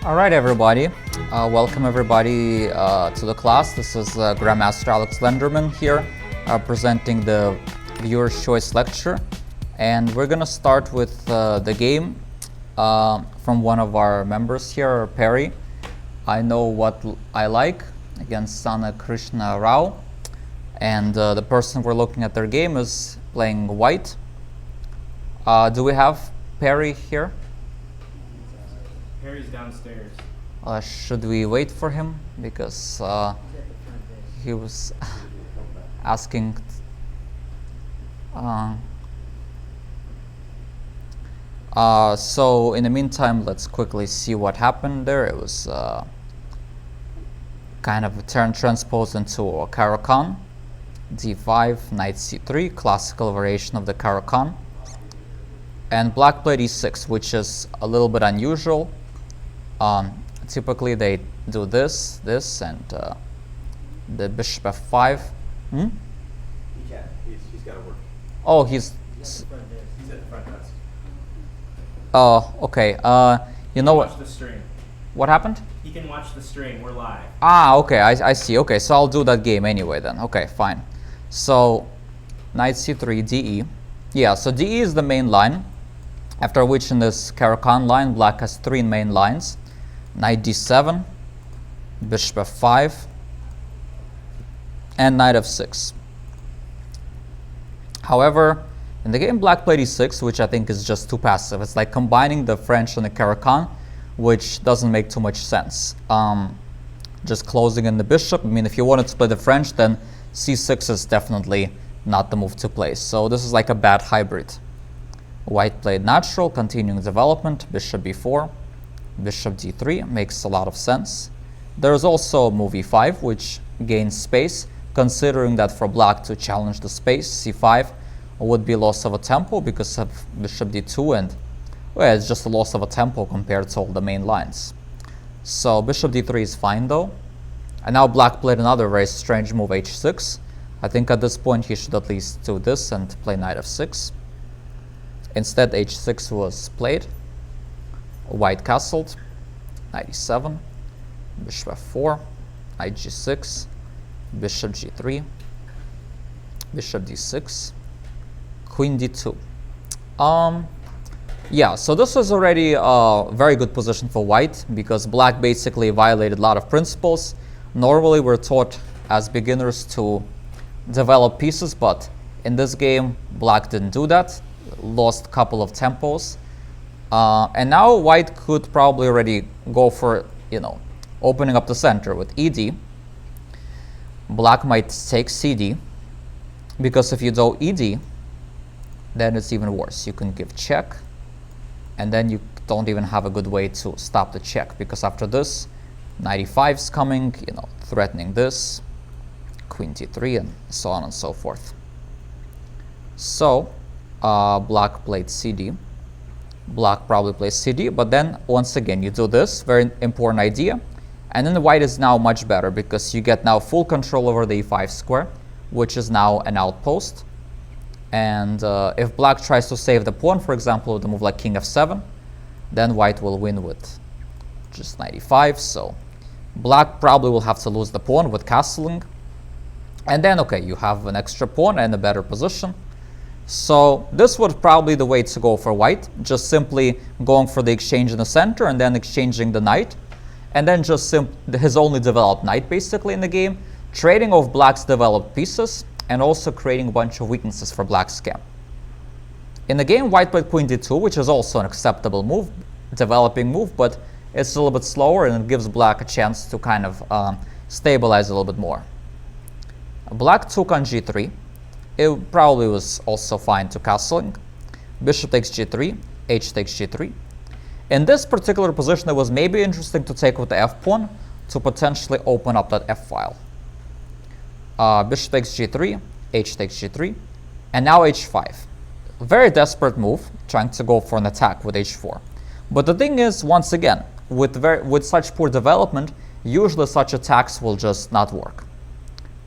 Alright everybody, welcome everybody to the class. This is Grandmaster Alex Lenderman here, presenting the viewer's choice lecture. And we're gonna start with the game from one of our members here, Perry. I know what I like against Sana Krishna Rao. And the person we're looking at their game is playing white. Do we have Perry here? Perry's downstairs. Should we wait for him? Because he was asking. So in the meantime, let's quickly see what happened there. It was kind of a turn transpose into a Caro-Kann. D5, knight c3, classical variation of the Caro-Kann. And black played e6, which is a little bit unusual. Typically they do this, and the bishop f5. He can't. He's got to work. Oh, he's He's at the front desk. oh, okay. You know Watch what? the stream. What happened? He can watch the stream. We're live. Ah, okay. I see. Okay, so I'll do that game anyway then. Okay, fine. So knight c3, de. Yeah. So de is the main line. After which, in this Caro-Kann line, black has three main lines. Knight d7, bishop f5, and knight f6. However, in the game, black played e6, which I think is just too passive. It's like combining the French and the Caro-Kann, which doesn't make too much sense. Just closing in the bishop. I mean, if you wanted to play the French, then c6 is definitely not the move to play. So this is like a bad hybrid. White played natural, continuing development, bishop b4, bishop d3, makes a lot of sense. There's also move e5, which gains space, considering that for black to challenge the space, c5 would be loss of a tempo because of bishop d2, and well, it's just a loss of a tempo compared to all the main lines. So bishop d3 is fine though. And now black played another very strange move, h6. I think at this point he should at least do this and play knight f6. Instead, h6 was played. White castled. Knight e7. Bishop f4. Knight g6. Bishop g3. Bishop d6. Queen d2. Yeah, so this was already a very good position for white because black basically violated a lot of principles. Normally, we're taught as beginners to develop pieces, but in this game, black didn't do that. Lost a couple of tempos, and now white could probably already go for, opening up the center with ed. Black might take cd, because if you do ed, then it's even worse. You can give check, and then you don't even have a good way to stop the check, because after this, knight e5 is coming, threatening this, queen d3, and so on and so forth. So black played cd. Black probably plays cd, but then once again you do this very important idea, and then the white is now much better because you get now full control over the e5 square, which is now an outpost. And if black tries to save the pawn, for example, with a move like king f7, then white will win with just knight e5. So black probably will have to lose the pawn with castling, and then okay, you have an extra pawn and a better position. So this would probably be the way to go for white, just simply going for the exchange in the center and then exchanging the knight, and then just his only developed knight basically in the game, trading off black's developed pieces and also creating a bunch of weaknesses for black's camp. In the game, white played queen d2, which is also an acceptable move, developing move, but it's a little bit slower and it gives black a chance to kind of stabilize a little bit more. Black took on g3. It probably was also fine to castling. Bishop takes g3, h takes g3. In this particular position, it was maybe interesting to take with the f-pawn to potentially open up that f-file. Bishop takes g3, h takes g3, and now h5. Very desperate move, trying to go for an attack with h4. But the thing is, once again, with such poor development, usually such attacks will just not work.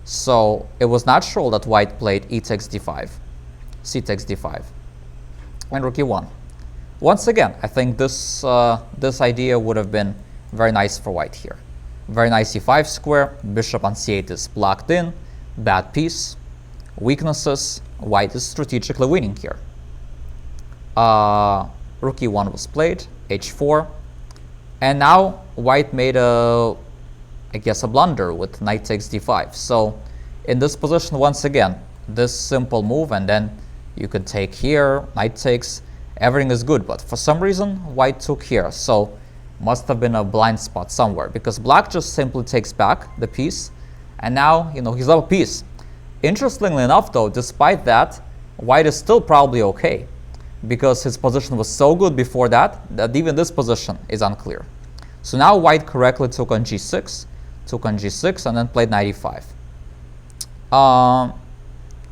So it was natural that white played e takes d5, c takes d5, and rook e1. Once again, I think this idea would have been Very nice for white here. Very nice e5 square. Bishop on c8 is blocked in. Bad piece. Weaknesses. White is strategically winning here. Rook e1 was played. h4. And now white made a blunder with knight takes d5. So in this position, once again, this simple move, and then you could take here, knight takes, everything is good. But for some reason, white took here. So must have been a blind spot somewhere, because black just simply takes back the piece. And now, he's up a piece. Interestingly enough, though, despite that, white is still probably okay, because his position was so good before that even this position is unclear. So now white correctly took on g6, and then played knight e5.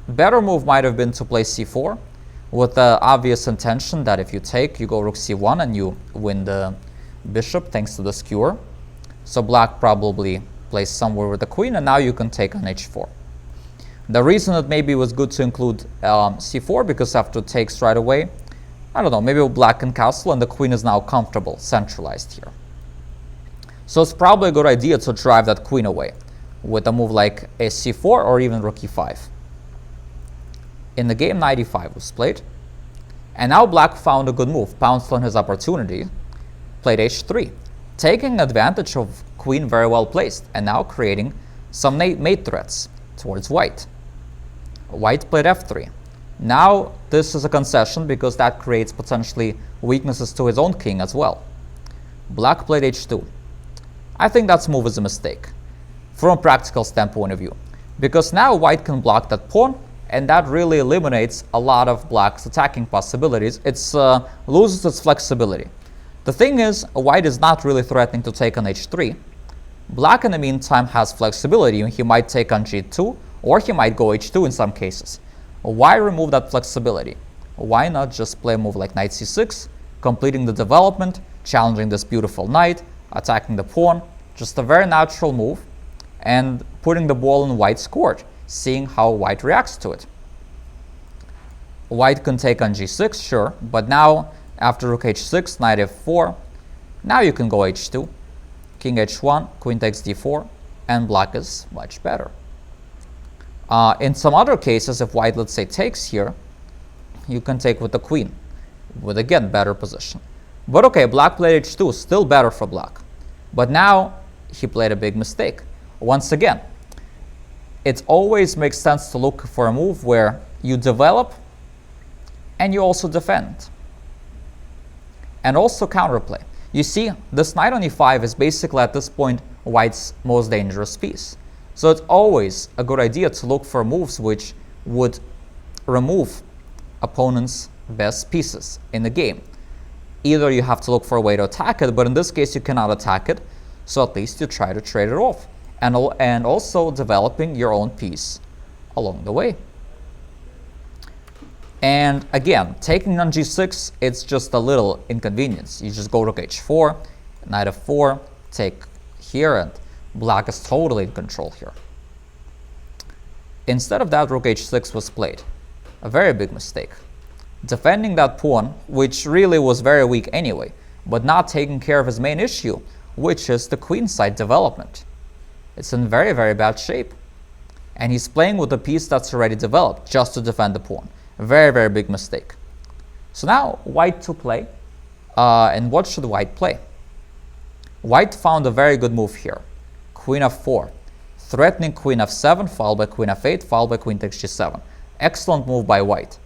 Better move might have been to play c4, with the obvious intention that if you take, you go rook c1 and you win the bishop thanks to the skewer. So black probably plays somewhere with the queen, and now you can take on h4. The reason it maybe was good to include c4, because after takes right away, I don't know, maybe black can castle and the queen is now comfortable, centralized here. So it's probably a good idea to drive that queen away with a move like a c4 or even rook e5. In the game, knight e5 was played. And now black found a good move, pounced on his opportunity, played h3, taking advantage of queen very well placed, and now creating some mate threats towards white. White played f3. Now this is a concession, because that creates potentially weaknesses to his own king as well. Black played h2. I think that move is a mistake from a practical standpoint of view, because now white can block that pawn, and that really eliminates a lot of black's attacking possibilities. It loses its flexibility. The thing is, white is not really threatening to take on h3. Black, in the meantime, has flexibility. He might take on g2, or he might go h2 in some cases. Why remove that flexibility? Why not just play a move like knight c6, completing the development, challenging this beautiful knight, attacking the pawn, just a very natural move, and putting the ball in white's court, seeing how white reacts to it. White can take on g6, sure, but now, after rook h6, knight f4, now you can go h2, king h1, queen takes d4, and black is much better. In some other cases, if white, let's say, takes here, you can take with the queen, with, again, better position. But okay, black played h2, still better for black. But now, he played a big mistake. Once again, it always makes sense to look for a move where you develop and you also defend. And also counterplay. You see, this knight on e5 is basically at this point white's most dangerous piece. So it's always a good idea to look for moves which would remove opponent's best pieces in the game. Either you have to look for a way to attack it, but in this case you cannot attack it, so at least you try to trade it off. And also developing your own piece along the way. And again, taking on g6, it's just a little inconvenience. You just go rook h4, knight f4, take here, and black is totally in control here. Instead of that, rook h6 was played. A very big mistake. Defending that pawn, which really was very weak anyway, but not taking care of his main issue, which is the queenside development. It's in very, very bad shape. And he's playing with a piece that's already developed just to defend the pawn. A very, very big mistake. So now white to play. And what should white play? White found a very good move here. Queen f4. Threatening queen f7, followed by queen f8, followed by queen takes g7. Excellent move by white.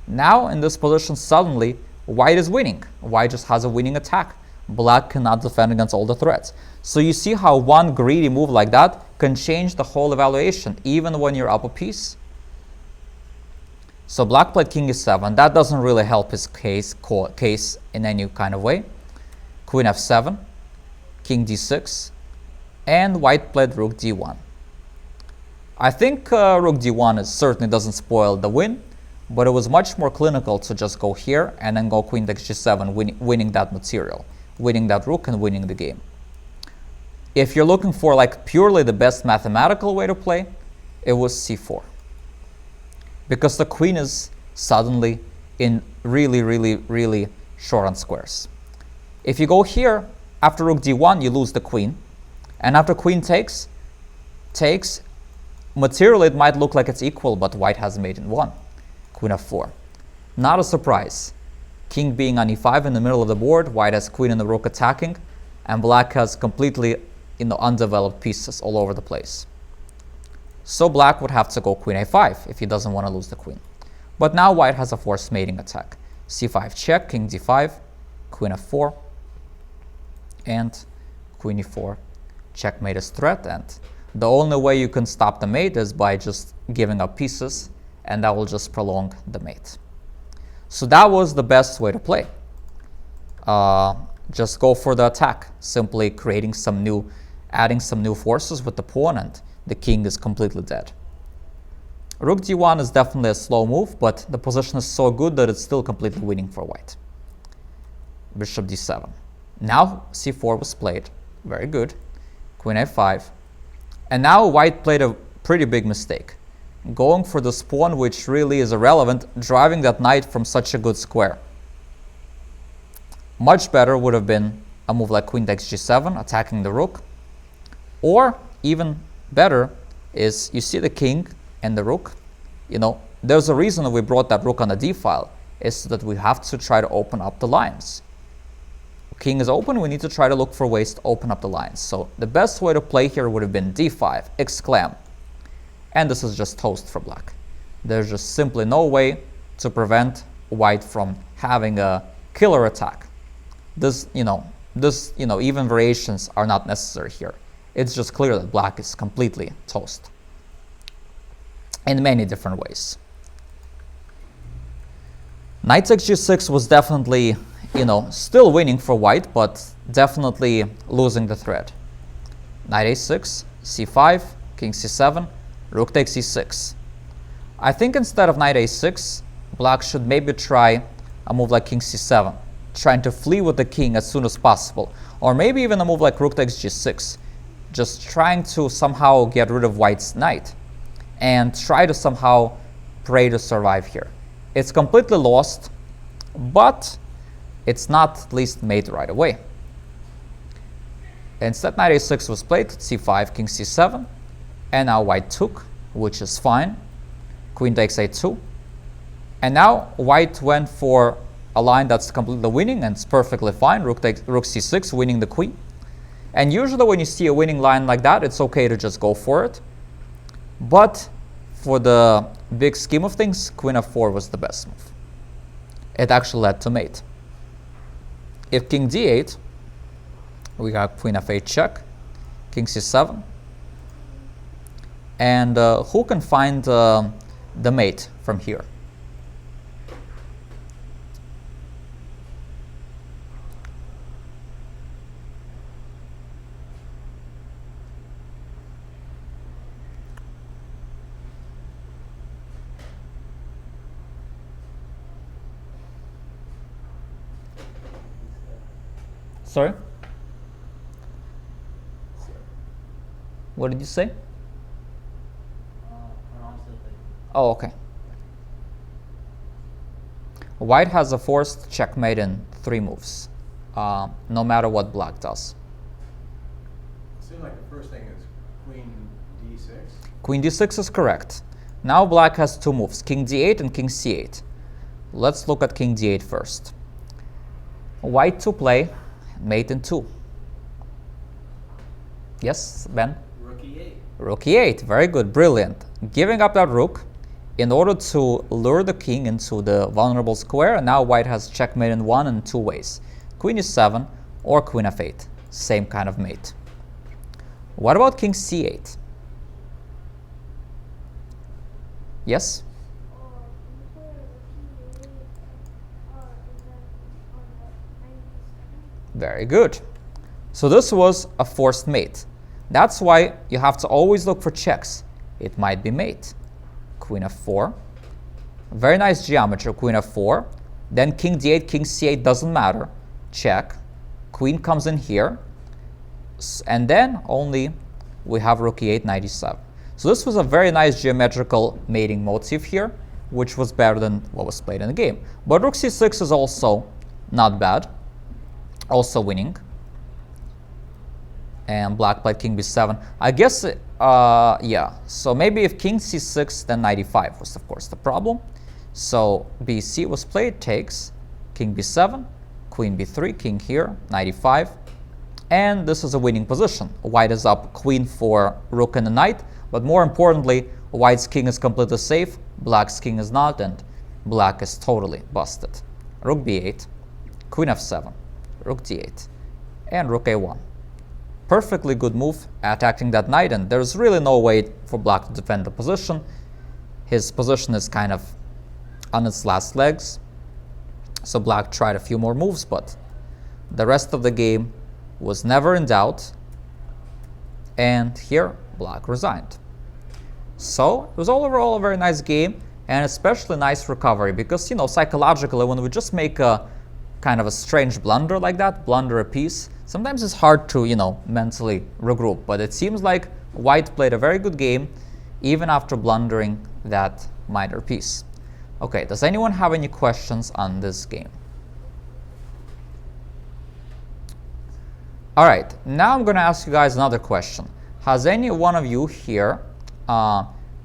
Now in this position, suddenly, white is winning. White just has a winning attack. Black cannot defend against all the threats. So you see how one greedy move like that can change the whole evaluation, even when you're up a piece. So black played king e7. That doesn't really help his case in any kind of way. Queen f7, king d6, and white played rook d1. I think rook d1 certainly doesn't spoil the win, but it was much more clinical to just go here and then go queen takes g7, winning that material, winning that rook and winning the game. If you're looking for like purely the best mathematical way to play, it was c4. Because the queen is suddenly in really, really, really short on squares. If you go here, after rook d1, you lose the queen. And after queen takes, materially it might look like it's equal, but white has mate in 1. Queen f4. Not a surprise. King being on e5 in the middle of the board, white has queen and the rook attacking, and black has completely undeveloped pieces all over the place. So black would have to go queen a5 if he doesn't want to lose the queen. But now white has a forced mating attack. c5 check, king d5, queen f4, and queen e4. Checkmate is threat, and the only way you can stop the mate is by just giving up pieces, and that will just prolong the mate. So that was the best way to play. Just go for the attack, simply creating some new, adding some new forces with the pawn, and the king is completely dead. Rook d1 is definitely a slow move, but the position is so good that it's still completely winning for white. Bishop d7. Now c4 was played. Very good. Queen a5. And now white played a pretty big mistake, going for this pawn which really is irrelevant, driving that knight from such a good square. Much better would have been a move like queen takes g7, attacking the rook. Or even better is, you see the king and the rook. You know, there's a reason we brought that rook on the d file, is that we have to try to open up the lines. King is open, we need to try to look for ways to open up the lines. So the best way to play here would have been d5, exclam. And this is just toast for black. There's just simply no way to prevent white from having a killer attack. Even variations are not necessary here. It's just clear that black is completely toast in many different ways. Knight takes g6 was definitely, still winning for white, but definitely losing the thread. Knight a6, c5, king c7, rook takes e6. I think instead of knight a6, black should maybe try a move like king c7, trying to flee with the king as soon as possible. Or maybe even a move like rook takes g6, just trying to somehow get rid of white's knight and try to somehow pray to survive here. It's completely lost, but it's not at least made right away. Instead, knight a6 was played, c5, king c7, and now white took, which is fine. Queen takes a2. And now white went for a line that's completely winning, and it's perfectly fine. Rook c6, winning the queen. And usually when you see a winning line like that, it's okay to just go for it. But for the big scheme of things, queen f4 was the best move. It actually led to mate. If king d8, we got queen f8 check, king c7. And who can find the mate from here? Sorry? What did you say? Oh, okay. White has a forced checkmate in 3 moves, no matter what black does. It seems like the first thing is queen d6. Queen d6 is correct. Now black has 2 moves, king d8 and king c8. Let's look at king d8 first. White to play, mate in 2. Yes, Ben? Rook e8. Rook e8, very good, brilliant. Giving up that rook in order to lure the king into the vulnerable square, and now white has checkmate in 1 and 2 ways. Queen e7 or queen f8, same kind of mate. What about king c8? Yes? Very good. So this was a forced mate. That's why you have to always look for checks. It might be mate. Queen f4. Very nice geometry, queen f4. Then king d8, king c8 doesn't matter. Check. Queen comes in here. And then only we have rook e8, knight e7. So this was a very nice geometrical mating motif here, which was better than what was played in the game. But rook c6 is also not bad. Also winning. And black played king b7. I guess, yeah. So maybe if king c6, then knight e5 was, of course, the problem. So bc was played, takes, king b7, queen b3, king here, knight e5. And this is a winning position. White is up queen for rook and a knight. But more importantly, white's king is completely safe, black's king is not, and black is totally busted. Rook b8, queen f7, rook d8, and rook a1. Perfectly good move attacking that knight, and there's really no way for black to defend the position. His position is kind of on its last legs. So black tried a few more moves, but the rest of the game was never in doubt. And here, black resigned. So it was overall a very nice game, and especially nice recovery, because, you know, psychologically, when we just make a kind of a strange blunder like that, blunder a piece, sometimes it's hard to, you know, mentally regroup. But it seems like white played a very good game, even after blundering that minor piece. Okay, does anyone have any questions on this game? All right, now I'm going to ask you guys another question. Has any one of you here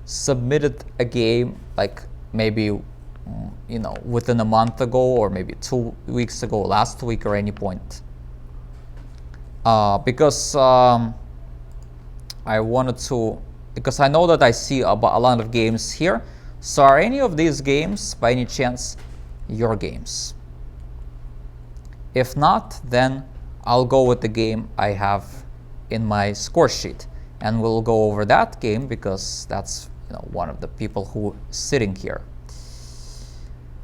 submitted a game like maybe, you know, within a month ago, or maybe 2 weeks ago, last week, or any point? Because I wanted to, because I know that I see a lot of games here. So are any of these games, by any chance, your games? If not, then I'll go with the game I have in my score sheet, and we'll go over that game because that's, you know, one of the people who sitting here.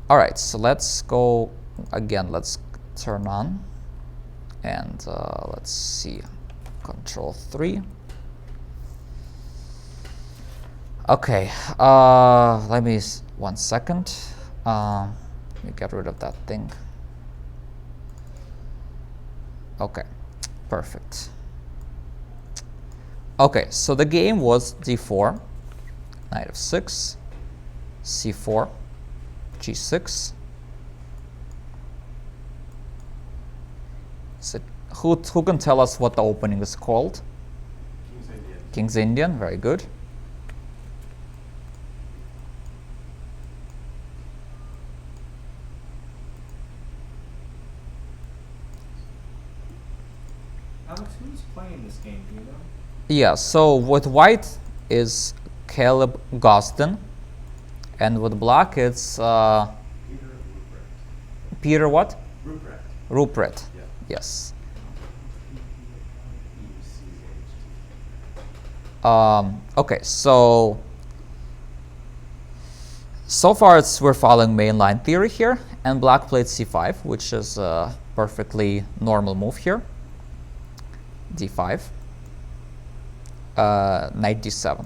All right, so let's go again. Let's turn on, and let's see, Control 3. Okay, let me, 1 second. Let me get rid of that thing. Okay, perfect. Okay, so the game was d4, knight f6, c4, g6. So who can tell us what the opening is called? King's Indian. King's Indian, very good. Alex, who's playing this game? Do you know? Yeah, so with white is Kaleb Gosdin, and with black it's Rupprecht. Peter what? Rupprecht. Rupprecht. Yeah. Yes. Okay, so far we're following mainline theory here, and black played c5, which is a perfectly normal move here. d5, knight d7.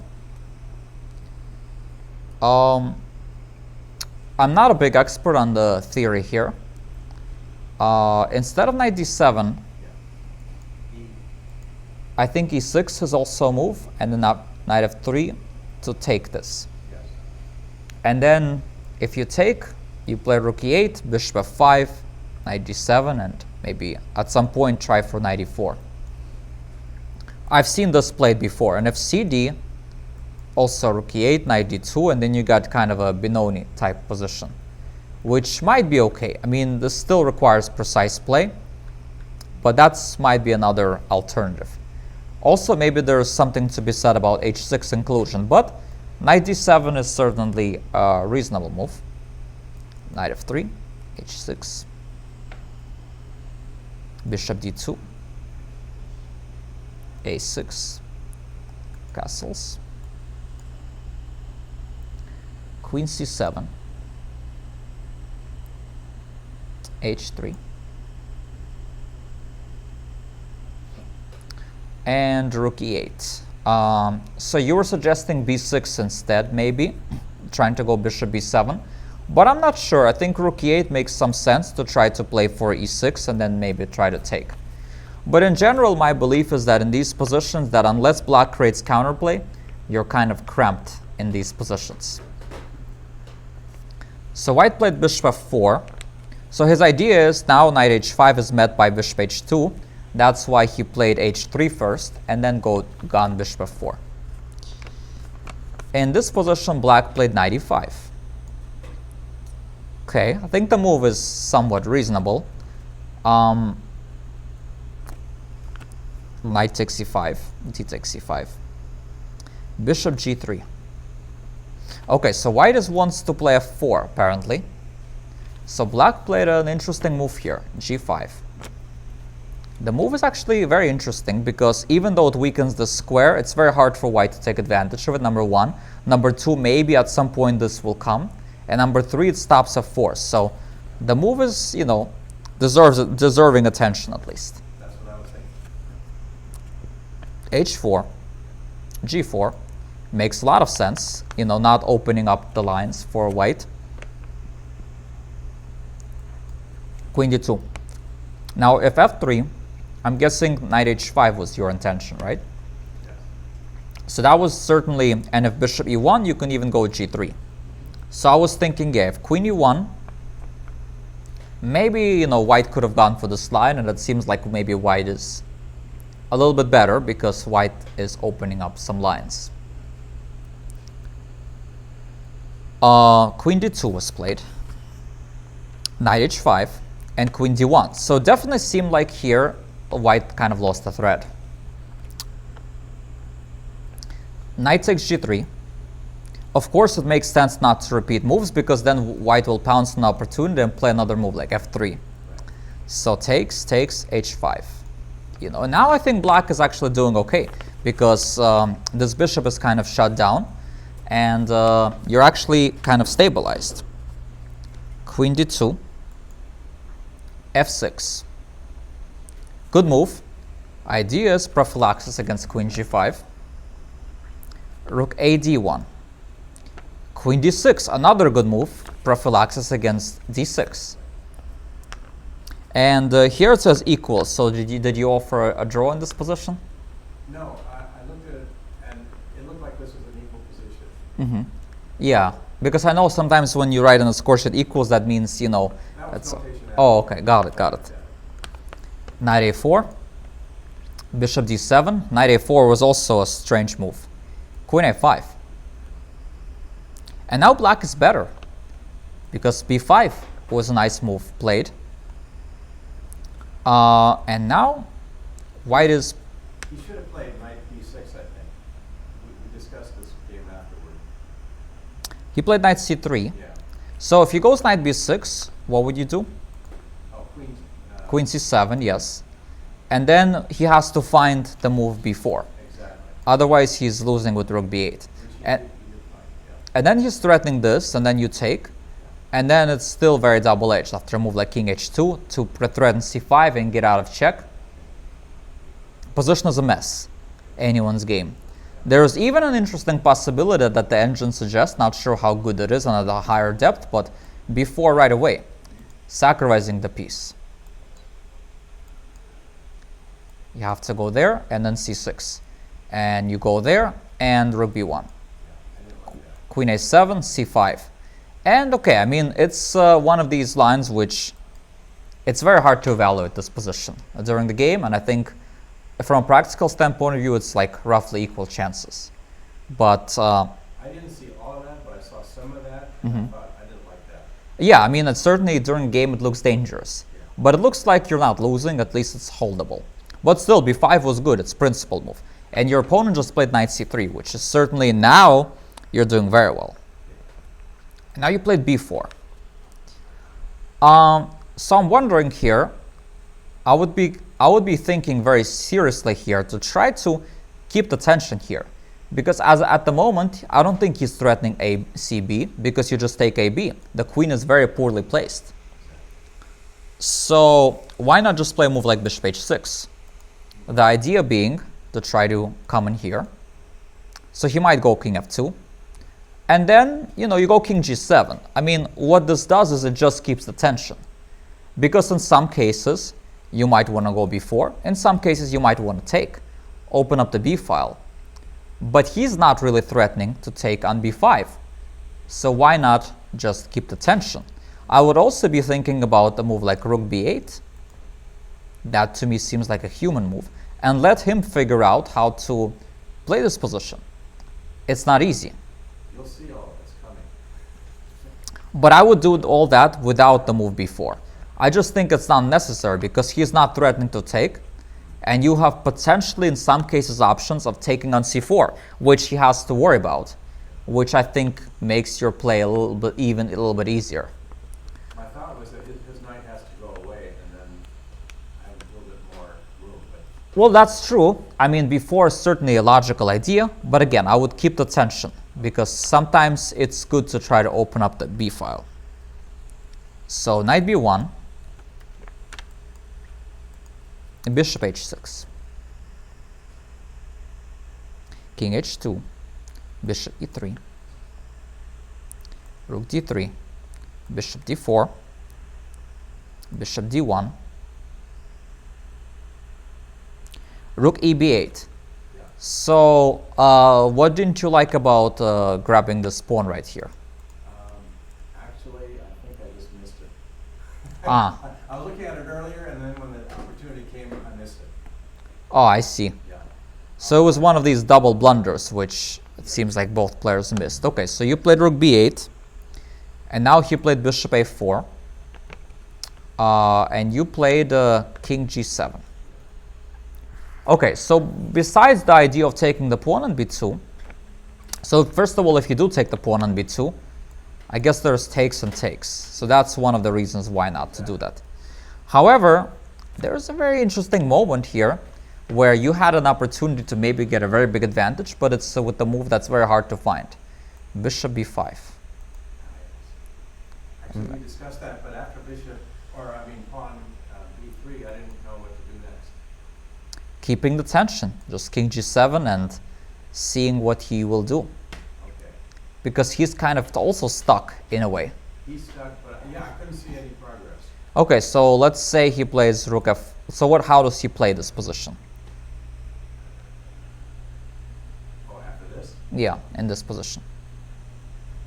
I'm not a big expert on the theory here. Instead of knight d7, I think e6 is also a move, and then knight f3 to take this. Yes. And then if you take, you play rook e8, bishop f5, knight d7, and maybe at some point try for knight e4. I've seen this played before, and if cd, also rook e8, knight d2, and then you got kind of a Benoni type position, which might be okay. I mean, this still requires precise play, but that might be another alternative. Also, maybe there's something to be said about h6 inclusion, but knight d7 is certainly a reasonable move. Knight f3, h6, bishop d2, a6, castles, queen c7, h3, and rook e8. So you were suggesting b6 instead, maybe, trying to go bishop b7. But I'm not sure. I think rook e8 makes some sense to try to play for e6 and then maybe try to take. But in general, my belief is that in these positions, that unless black creates counterplay, you're kind of cramped in these positions. So white played bishop f4. So his idea is now knight h5 is met by bishop h2. That's why he played h3 first and then gone bishop f4. In this position, black played knight e5. Okay, I think the move is somewhat reasonable. Knight takes e5, d takes e5. Bishop g3. Okay, so white wants to play f4, apparently. So black played an interesting move here, g5. The move is actually very interesting because even though it weakens the square, it's very hard for white to take advantage of it, number one. Number two, maybe at some point this will come. And number three, it stops f4. So the move is, you know, deserving attention at least. That's what I was thinking. h4, g4 makes a lot of sense, you know, not opening up the lines for white. Queen d2. Now if f3, I'm guessing knight h5 was your intention, right? Yes. So that was certainly, and if bishop e1, you can even go g3. So I was thinking, yeah, if queen e1, maybe, you know, white could have gone for this line, and it seems like maybe white is a little bit better because white is opening up some lines. Queen d2 was played, knight h5, and queen d1. So it definitely seemed like here white kind of lost the thread. Knight takes g3. Of course, it makes sense not to repeat moves because then white will pounce an opportunity and play another move like f3. So takes h5. You know, now I think black is actually doing okay because this bishop is kind of shut down and you're actually kind of stabilized. Queen d2, f6. Good move. Idea is prophylaxis against queen g5. Rook a d1. Queen d6, another good move, prophylaxis against d6. And here it says equals, so did you offer a draw in this position? No, I looked at it and it looked like this was an equal position. Mm-hmm. Yeah, because I know sometimes when you write on a score sheet equals, that means, you know, That was that's, notation. oh, okay, got it. Knight a4, bishop d7. Knight a4 was also a strange move. Queen a5. And now black is better because b5 was a nice move played. And now white is... He should have played knight b6, I think. We discussed this game afterward. He played knight c3. Yeah. So if he goes knight b6, what would you do? Oh, Queen c7, yes. And then he has to find the move b4. Exactly. Otherwise, he's losing with rook b8. And, He did fine, yeah. and then he's threatening this, and then you take. And then it's still very double-edged after a move like king h2 to threaten c5 and get out of check. Position is a mess. Anyone's game. There's even an interesting possibility that the engine suggests, not sure how good it is on a higher depth, but b4 right away, sacrificing the piece. You have to go there and then c6. And you go there and rook b1. Queen a7, c5. And okay, I mean, it's one of these lines which it's very hard to evaluate this position during the game. And I think from a practical standpoint of view, it's like roughly equal chances. But I didn't see all of that, but I saw some of that. And I thought I didn't like that. yeah, I mean, it's certainly during game it looks dangerous. Yeah. But it looks like you're not losing, at least it's holdable. But still, b5 was good, it's principal move. And your opponent just played knight c3, which is certainly now you're doing very well. Now you played b4. So I'm wondering here, I would be thinking very seriously here to try to keep the tension here. Because as at the moment, I don't think he's threatening a cb because you just take ab. The queen is very poorly placed. So why not just play a move like bishop h6? The idea being to try to come in here. So he might go king f2. And then, you know, you go king g7. I mean, what this does is it just keeps the tension. Because in some cases, you might want to go b4. In some cases, you might want to take. Open up the b file. But he's not really threatening to take on b5. So why not just keep the tension? I would also be thinking about a move like rook b8. That to me seems like a human move. And let him figure out how to play this position. It's not easy. You'll see all of this coming. But I would do all that without the move before. I just think it's not necessary because he's not threatening to take. And you have potentially, in some cases, options of taking on c4, which he has to worry about, which I think makes your play a little bit easier. My thought was that his knight has to go away, and then I have a little bit more room. But Well, that's true. I mean, before is certainly a logical idea, but again, I would keep the tension because sometimes it's good to try to open up the b file. So knight b1. Bishop h6, king h2, bishop e3, rook d3, bishop d4, bishop d1, rook eb8. So what didn't you like about grabbing this pawn right here? actually, I think I just missed it. Ah. I was looking at it earlier, and then when the opportunity came, I missed it. Oh, I see. Yeah. So it was one of these double blunders, which it seems like both players missed. Okay, so you played rook b8, and now he played bishop a4, and you played king g7. Okay, so besides the idea of taking the pawn on b2, so first of all, if you do take the pawn on b2, I guess there's takes and takes. So that's one of the reasons why not to do that. However, there's a very interesting moment here where you had an opportunity to maybe get a very big advantage, but it's with the move that's very hard to find. Bishop b5. Actually, we discussed that, but after pawn b3, I didn't know what to do next. Keeping the tension, just king g7 and seeing what he will do. Okay. Because he's kind of also stuck in a way. He's stuck, but yeah, I couldn't see any progress. Okay, so let's say he plays rook f. So how does he play this position? Oh, after this? Yeah, in this position.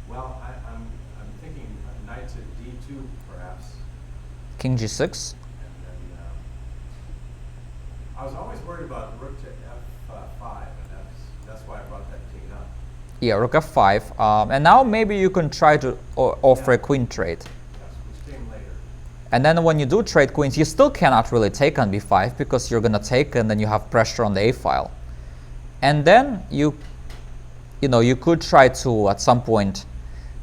Well, I'm thinking knight to d2, perhaps. King g6. And then I was always worried about rook to f5, and that's why I brought that king up. Yeah, rook f5. And now maybe you can try to offer a queen trade. Yes, which came later. And then when you do trade queens, you still cannot really take on b5 because you're going to take and then you have pressure on the a file. And then you could try to, at some point,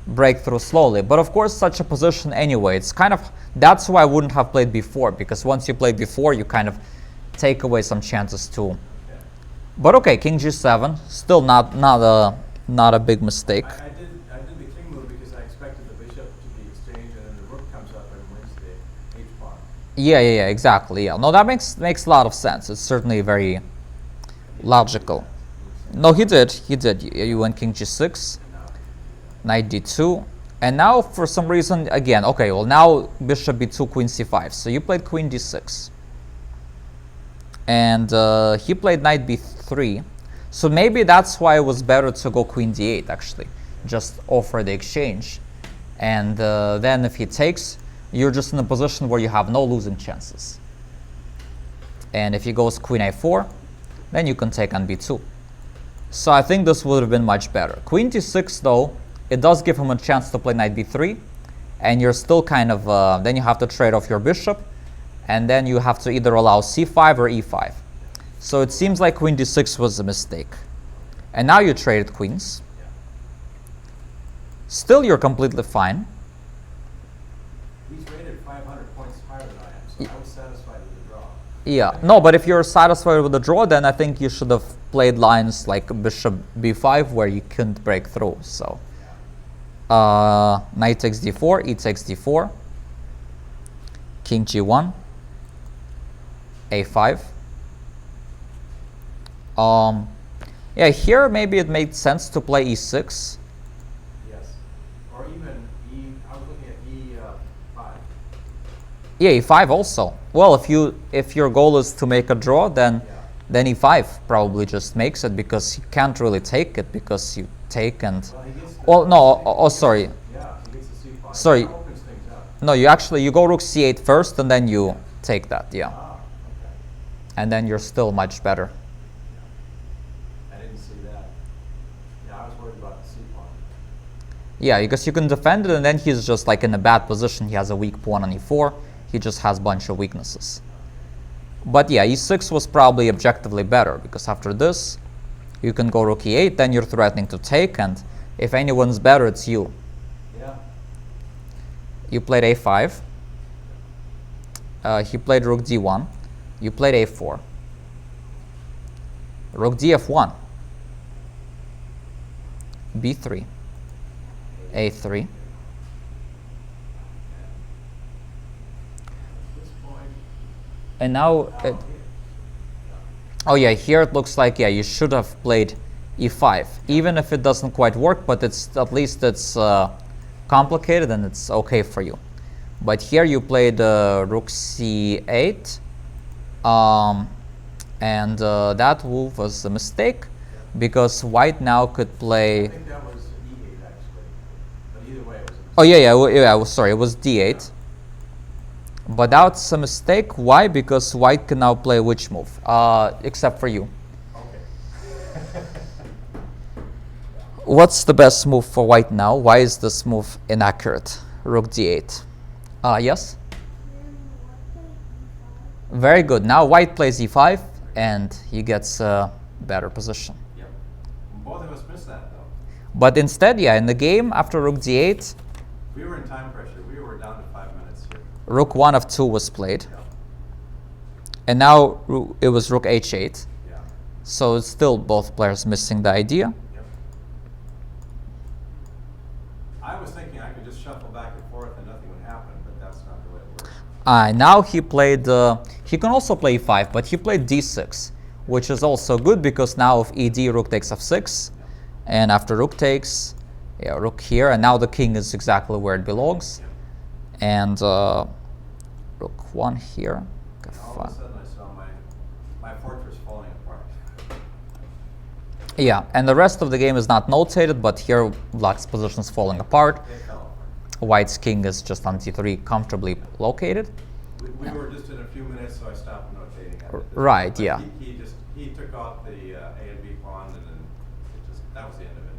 break through slowly. But of course, such a position anyway, it's kind of, that's why I wouldn't have played before, because once you play before, you kind of take away some chances too. Okay. But okay, king g7, still not a big mistake. I did the king move because I expected the bishop to be exchanged, and then the rook comes up and wins the h-pawn. Yeah, exactly. Yeah, no, that makes a lot of sense. It's certainly very logical. No, he did. You went king g6, knight d2, and now for some reason again. Okay, well now bishop b2, queen c5. So you played queen d6, and he played knight b3. So maybe that's why it was better to go queen d8 actually, just offer the exchange, and then if he takes, you're just in a position where you have no losing chances. And if he goes queen a4, then you can take on b2. So I think this would have been much better. Queen d6 though, it does give him a chance to play knight b3, and you're still kind of, then you have to trade off your bishop, and then you have to either allow c5 or e5. So it seems like queen d6 was a mistake. And now you traded queens. Still you're completely fine. He's rated 500 points higher than I am, so I was satisfied with the draw. Yeah, no, but if you're satisfied with the draw, then I think you should have played lines like bishop b5 where you couldn't break through. So knight takes d4, e takes d4, king g1, a5. Yeah, here maybe it made sense to play e6. Yes, or even I was looking at e5. Yeah, e5 also. Well, if your goal is to make a draw, then e5 probably just makes it, because you can't really take it because you take and. Well, he gets the Well, no. Oh, sorry. Yeah, he gets the c5. Sorry. That opens things up. No, you go rook c8 first, and then you take that. Yeah. Ah, and then you're still much better. I didn't see that. Yeah, I was worried about the C pawn. Yeah, because you can defend it, and then he's just like in a bad position. He has a weak pawn on e4. He just has a bunch of weaknesses. But yeah, e6 was probably objectively better, because after this, you can go rook e8, then you're threatening to take, and if anyone's better, it's you. Yeah. You played a5. He played rook d1. You played a4. Rook df1. b3. a3. And now, oh yeah, here it looks like, yeah, you should have played e5, even if it doesn't quite work, but it's at least it's complicated and it's okay for you. But here you played rook c8, and that move was a mistake, because white now could play. I think that was E8 actually, but either way it was a mistake. Oh yeah, sorry, it was d8. But that's a mistake. Why? Because white can now play which move? Except for you. Okay. What's the best move for white now? Why is this move inaccurate? Rook d8. Yes? Very good. Now white plays e5, and he gets a better position. Yep. Both of us missed that though. But instead, yeah, in the game, after rook d8, We were in time pressure. We were down to 5 minutes here. rook 1 of 2 was played. Yep. And now it was rook h8. Yeah. So it's still both players missing the idea. Yep. I was thinking I could just shuffle back and forth and nothing would happen, but that's not the way it works. Now he played, he can also play e5, but he played d6, which is also good, because now if ed, rook takes f6, and after rook takes, yeah, rook here, and now the king is exactly where it belongs, and rook 1 here, And all of a sudden I saw my fortress falling apart. yeah, and the rest of the game is not notated, but here black's position is falling apart. It fell apart. White's king is just on d3, comfortably located. We were just in a few minutes, so I stopped notating. Right, But yeah. He took off the A and B pawn, and then that was the end of it.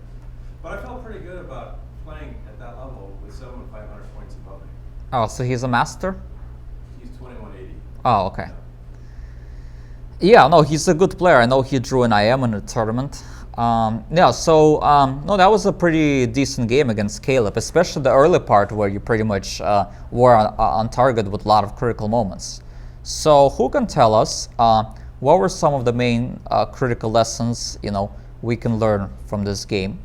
But I felt pretty good about playing at that level with someone 500 points above me. Oh, so he's a master? He's 2180. Oh, okay. Yeah, no, he's a good player. I know he drew an IM in a tournament. Yeah, so no, that was a pretty decent game against Kaleb, especially the early part where you pretty much were on target with a lot of critical moments. So who can tell us what were some of the main critical lessons, we can learn from this game?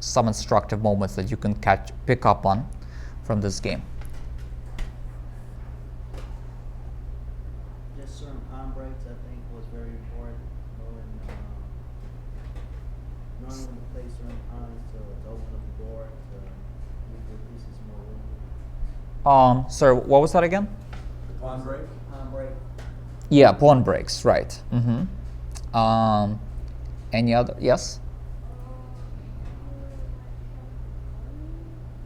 Some instructive moments that you can pick up on from this game. Just certain pawn breaks, I think, was very important. Knowing when to play certain pawns to open up the board, to leave your pieces more room. Sorry, what was that again? The pawn break? Pawn break. Yeah, pawn breaks, right. Any other? Yes?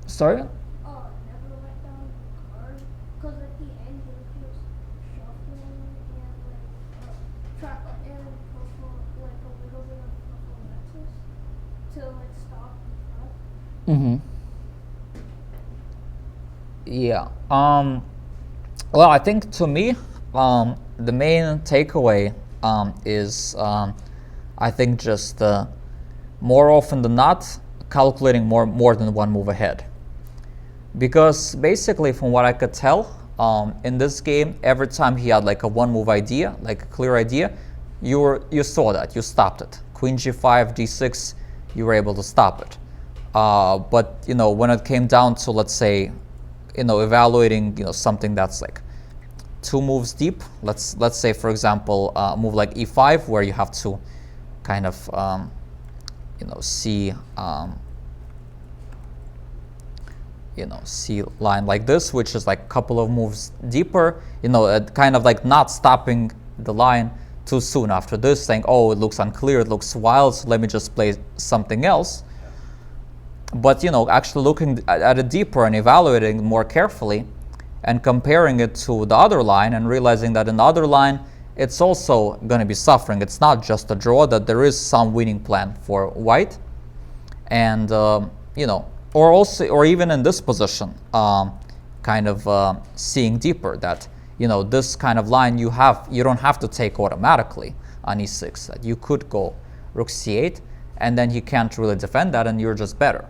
Sorry? Oh, never went down the card. Because at the end, he was just shuffling and try and puzzle, like a little bit of puzzle nexus to stop the front. Yeah. Well, I think to me, the main takeaway is, I think just more often than not, calculating more than one move ahead. Because basically, from what I could tell, in this game, every time he had like a one move idea, like a clear idea, you saw that, you stopped it. Queen g5, d6, you were able to stop it. But when it came down to, let's say, evaluating something that's like 2 moves deep, let's say for example a move like e5, where you have to kind of see see line like this, which is like a couple of moves deeper, kind of like not stopping the line too soon after this, saying, oh, it looks unclear, it looks wild, so let me just play something else. But actually looking at it deeper and evaluating more carefully, and comparing it to the other line and realizing that in the other line, it's also going to be suffering. It's not just a draw, that there is some winning plan for white. And, or even in this position, seeing deeper that, this kind of line you don't have to take automatically on e6, that you could go rook c8, and then he can't really defend that, and you're just better.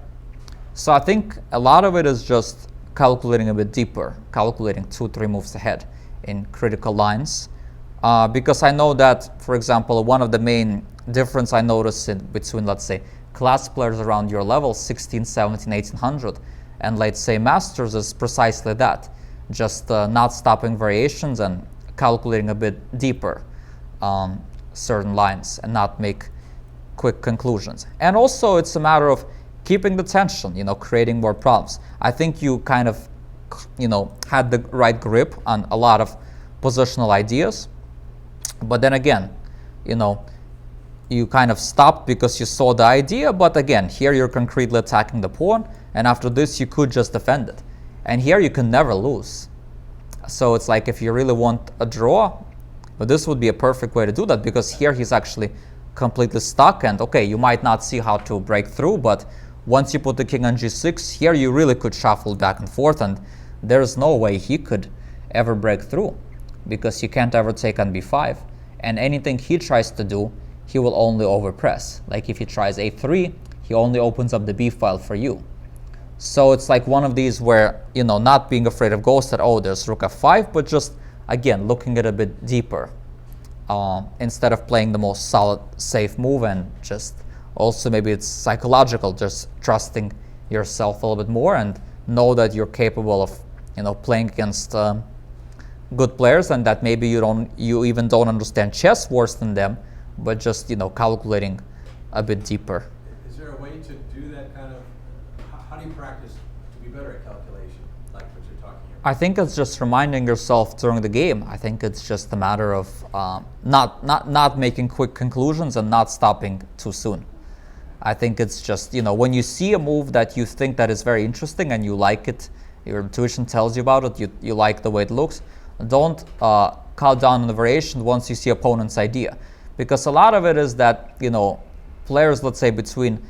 So I think a lot of it is just calculating a bit deeper, calculating 2-3 moves ahead in critical lines. Because I know that, for example, one of the main difference I notice between, let's say, class players around your level, 16, 17, 1800, and let's say masters is precisely that. Just not stopping variations and calculating a bit deeper certain lines and not make quick conclusions. And also it's a matter of keeping the tension, creating more problems. I think you kind of, had the right grip on a lot of positional ideas. But then again, you kind of stopped because you saw the idea, but again, here you're concretely attacking the pawn, and after this you could just defend it. And here you can never lose. So it's like if you really want a draw, but this would be a perfect way to do that, because here he's actually completely stuck, and okay, you might not see how to break through, but once you put the king on g6, here you really could shuffle back and forth, and there's no way he could ever break through, because you can't ever take on b5, and anything he tries to do, he will only overpress. Like if he tries a3, he only opens up the b file for you. So it's like one of these where, not being afraid of ghosts that, oh, there's rook f5, but just, again, looking at it a bit deeper, instead of playing the most solid, safe move, and just also maybe it's psychological, just trusting yourself a little bit more and know that you're capable of, playing against good players, and that maybe you even don't understand chess worse than them, but just, calculating a bit deeper. Is there a way to do that kind of, how do you practice to be better at calculation, like what you're talking about? I think it's just reminding yourself during the game. I think it's just a matter of not making quick conclusions and not stopping too soon. I think it's just, when you see a move that you think that is very interesting and you like it, your intuition tells you about it, you like the way it looks, don't cut down on the variation once you see opponent's idea. Because a lot of it is that, players, let's say between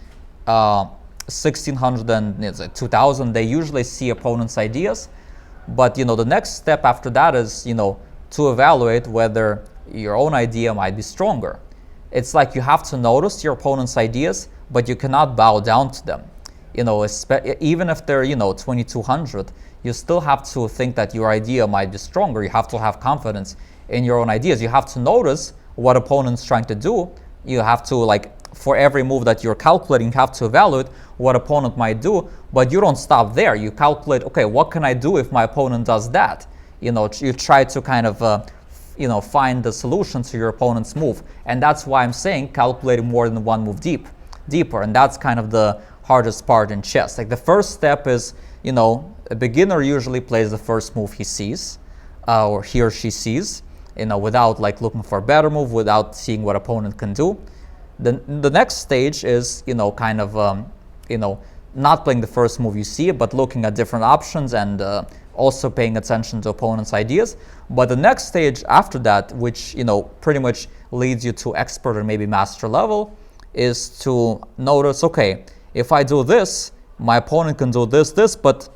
1600 and 2000, they usually see opponent's ideas. But, the next step after that is, to evaluate whether your own idea might be stronger. It's like you have to notice your opponent's ideas, but you cannot bow down to them. Even if they're, 2200, you still have to think that your idea might be stronger. You have to have confidence in your own ideas. You have to notice what opponent's trying to do. You have to, for every move that you're calculating, you have to evaluate what opponent might do, but you don't stop there. You calculate, okay, what can I do if my opponent does that? You try to kind of, find the solution to your opponent's move. And that's why I'm saying calculating more than one move deeper. And that's kind of the hardest part in chess. Like the first step is, a beginner usually plays the first move he sees, or he or she sees, without looking for a better move, without seeing what opponent can do. The next stage is, not playing the first move you see, but looking at different options and also paying attention to opponent's ideas. But the next stage after that, which, pretty much leads you to expert or maybe master level, is to notice, okay, if I do this, my opponent can do this, but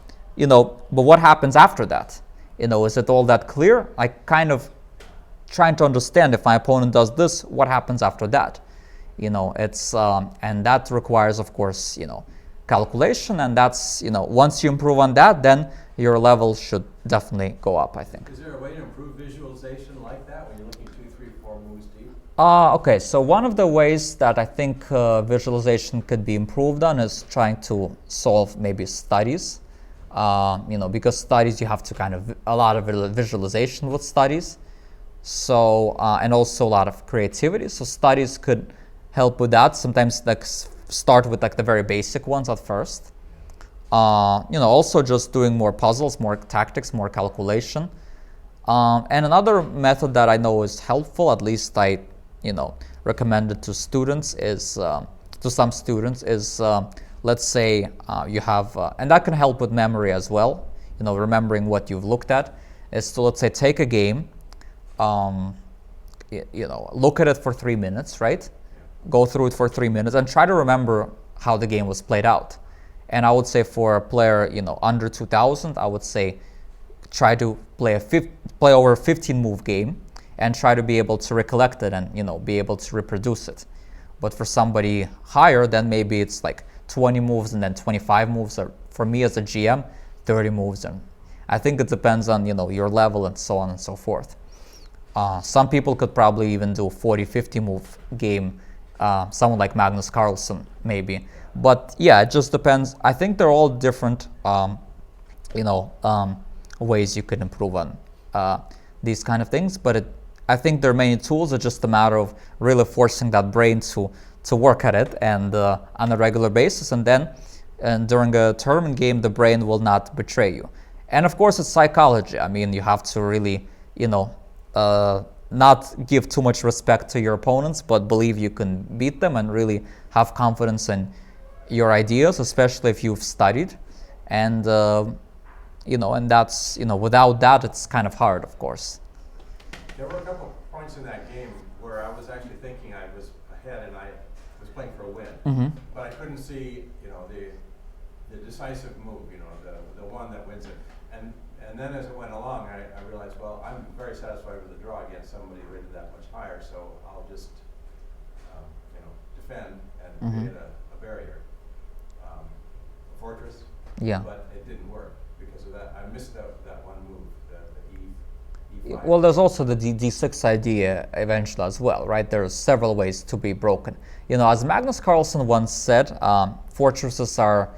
what happens after that? Is it all that clear? I kind of trying to understand, if my opponent does this, what happens after that? It's and that requires, of course, calculation, and that's, once you improve on that, then your level should definitely go up, I think. Is there a way to improve visualization like that when you're looking 2, 3, 4 moves deep? Okay, so one of the ways that I think visualization could be improved on is trying to solve maybe studies. Because studies, you have to kind of, a lot of visualization with studies. So, and also a lot of creativity. So studies could help with that. Sometimes start with the very basic ones at first. Also just doing more puzzles, more tactics, more calculation. And another method that I know is helpful, at least I, recommend it to students, is, to some students, is, let's say you have, and that can help with memory as well. remembering what you've looked at, is to, let's say, take a game, look at it for 3 minutes, right? Go through it for 3 minutes and try to remember how the game was played out. And I would say for a player, under 2000, I would say try to play over a 15 move game and try to be able to recollect it and, be able to reproduce it. But for somebody higher, then maybe it's like 20 moves and then 25 moves, or for me as a GM, 30 moves. And I think it depends on, your level and so on and so forth. Some people could probably even do 40, 50 move game, someone like Magnus Carlsen, maybe. But yeah, it just depends. I think they're all different, ways you could improve on these kind of things. But I think there are many tools. It's just a matter of really forcing that brain to work at it and on a regular basis. And then during a tournament game, the brain will not betray you. And of course, it's psychology. I mean, you have to really, not give too much respect to your opponents, but believe you can beat them and really have confidence in your ideas, especially if you've studied. And, and that's, without that, it's kind of hard, of course. There were a couple points in that game where I was actually thinking I was ahead and I was playing for a win, but I couldn't see, the decisive move, the one that wins it. And then as it went along, I realized, well, I'm very satisfied with the draw against somebody rated that much higher, so I'll just, defend and create a barrier, a fortress. Yeah. But it didn't work because of that. I missed that one move, the E5. Well, there's also the D6 idea eventually as well, right? There's several ways to be broken. As Magnus Carlsen once said, fortresses are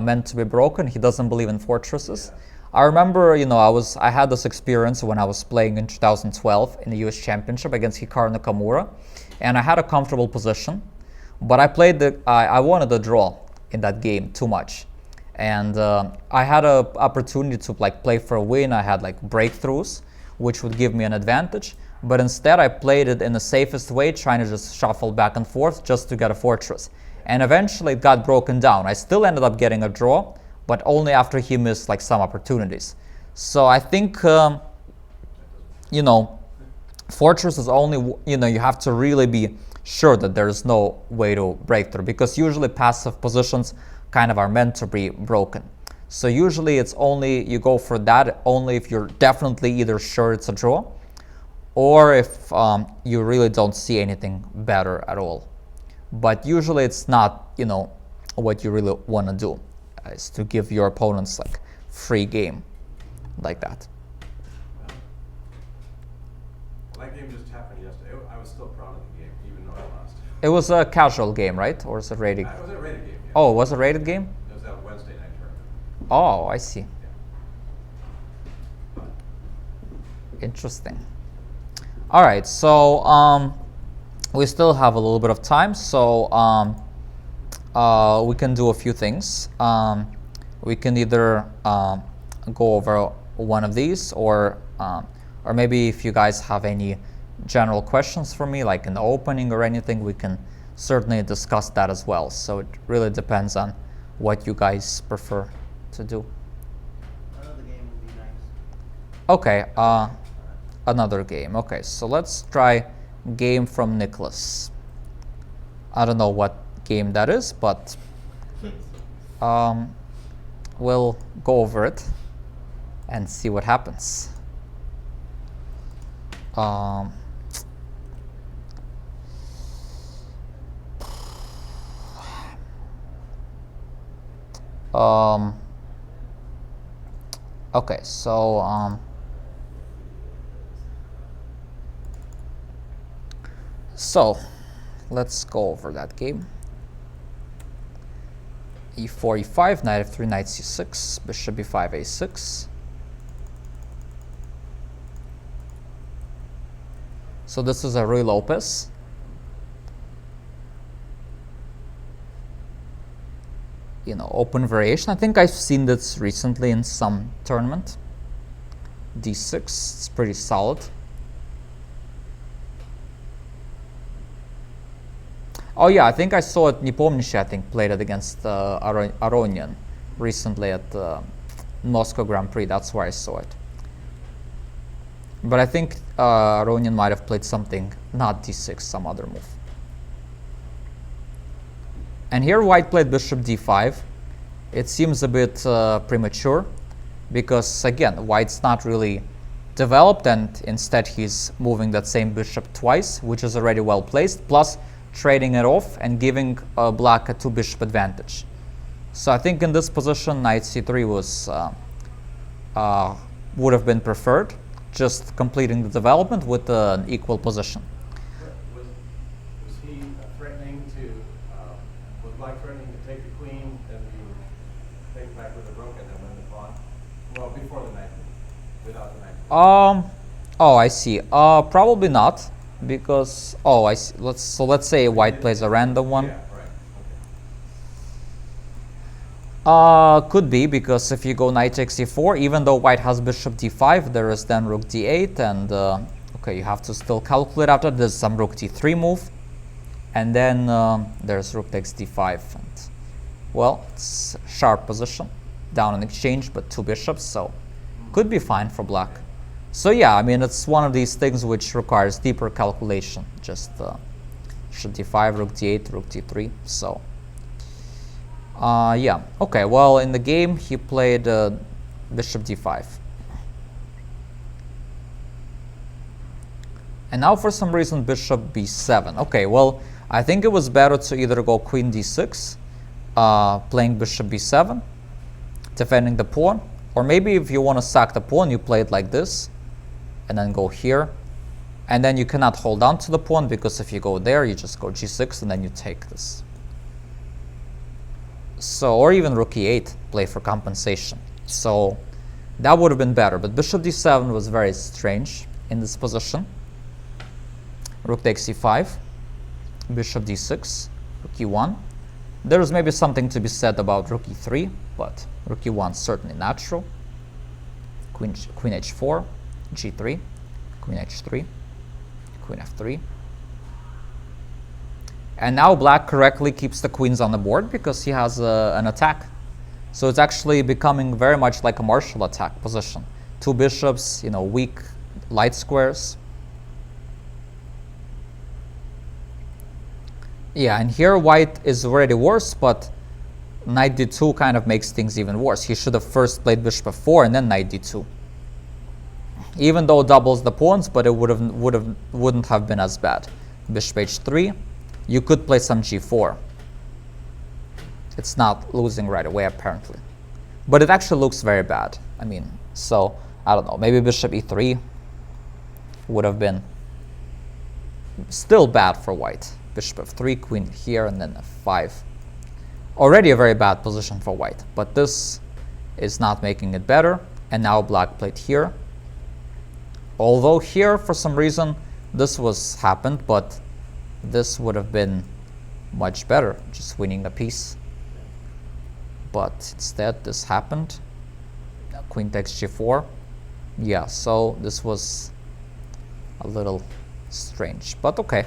meant to be broken. He doesn't believe in fortresses. Yeah. I remember, I had this experience when I was playing in 2012 in the US Championship against Hikaru Nakamura, and I had a comfortable position, but I wanted the draw in that game too much. And I had an opportunity to play for a win. I had breakthroughs, which would give me an advantage. But instead, I played it in the safest way, trying to just shuffle back and forth just to get a fortress. And eventually, it got broken down. I still ended up getting a draw, but only after he missed some opportunities. So I think, fortress is only, you have to really be sure that there is no way to break through, because usually passive positions kind of are meant to be broken. So usually it's only, you go for that only if you're definitely either sure it's a draw, or if you really don't see anything better at all. But usually it's not, what you really want to do, is to give your opponents free game like that. Well, that game just happened yesterday. I was still proud of the game, even though I lost. It was a casual game, right? Or is it rated? It was a rated game. Yeah. Oh, it was a rated game? It was that Wednesday night tournament. Oh, I see. Yeah. Interesting. All right, so we still have a little bit of time, so we can do a few things. We can either go over one of these, or maybe if you guys have any general questions for me, like in the opening or anything, we can certainly discuss that as well. So it really depends on what you guys prefer to do. Another game would be nice. Okay, another game. Okay, so let's try game from Nicolas. I don't know what game that is, but we'll go over it and see what happens. Okay, so let's go over that game. E4, E5, knight F3, knight C6, bishop B5, A6. So this is a Ruy Lopez. Open variation. I think I've seen this recently in some tournament. D6, it's pretty solid. Oh yeah, I think I saw it. Nepomniachtchi, I think, played it against Aronian recently at Moscow Grand Prix. That's where I saw it. But I think Rowan might have played something, not d6, some other move. And here white played bishop d5. It seems a bit premature because, again, white's not really developed, and instead he's moving that same bishop twice, which is already well placed, plus trading it off and giving black a 2-bishop advantage. So I think in this position, knight c3 would have been preferred, just completing the development with an equal position. Was he threatening to, was black threatening to take the queen, then you take it back with the rook and then win the pawn? Well, before the knight, without the knight. Oh, I see. Probably not, because I see. Let's say white plays a random one. Yeah, right. Okay. Could be, because if you go knight takes e4, even though white has bishop d5, there is then rook d8, and okay, you have to still calculate after. There's some rook d3 move, and then there's rook takes d5, and well, it's a sharp position, down in exchange, but 2 bishops, so could be fine for black. So yeah, I mean, it's one of these things which requires deeper calculation. Just bishop d5, rook d8, rook d3. So yeah, okay. Well, in the game he played bishop d5, and now for some reason bishop b7. Okay, well, I think it was better to either go queen d6, playing bishop b7, defending the pawn, or maybe if you want to sack the pawn, you play it like this, and then go here, and then you cannot hold on to the pawn, because if you go there, you just go g6, and then you take this. So, or even rook e8, play for compensation. So that would have been better, but bishop d7 was very strange in this position. Rook takes e5, bishop d6, rook e1. There's maybe something to be said about rook e3, but rook e1 certainly natural. Queen h4, g3, queen h3, queen f3. And now black correctly keeps the queens on the board because he has an attack. So it's actually becoming very much like a martial attack position. 2 bishops, weak light squares. Yeah, and here white is already worse, but knight d2 kind of makes things even worse. He should have first played bishop f4 and then knight d2. Even though it doubles the pawns, but it wouldn't have been as bad. Bishop h3. You could play some g4. It's not losing right away, apparently. But it actually looks very bad. I mean, so, I don't know. Maybe bishop e3 would have been still bad for white. Bishop f3, queen here, and then f5. Already a very bad position for white. But this is not making it better. And now black played here. Although here, for some reason, this happened, but this would have been much better, just winning a piece. But instead, this happened. Queen takes g4. Yeah, so this was a little strange, but okay.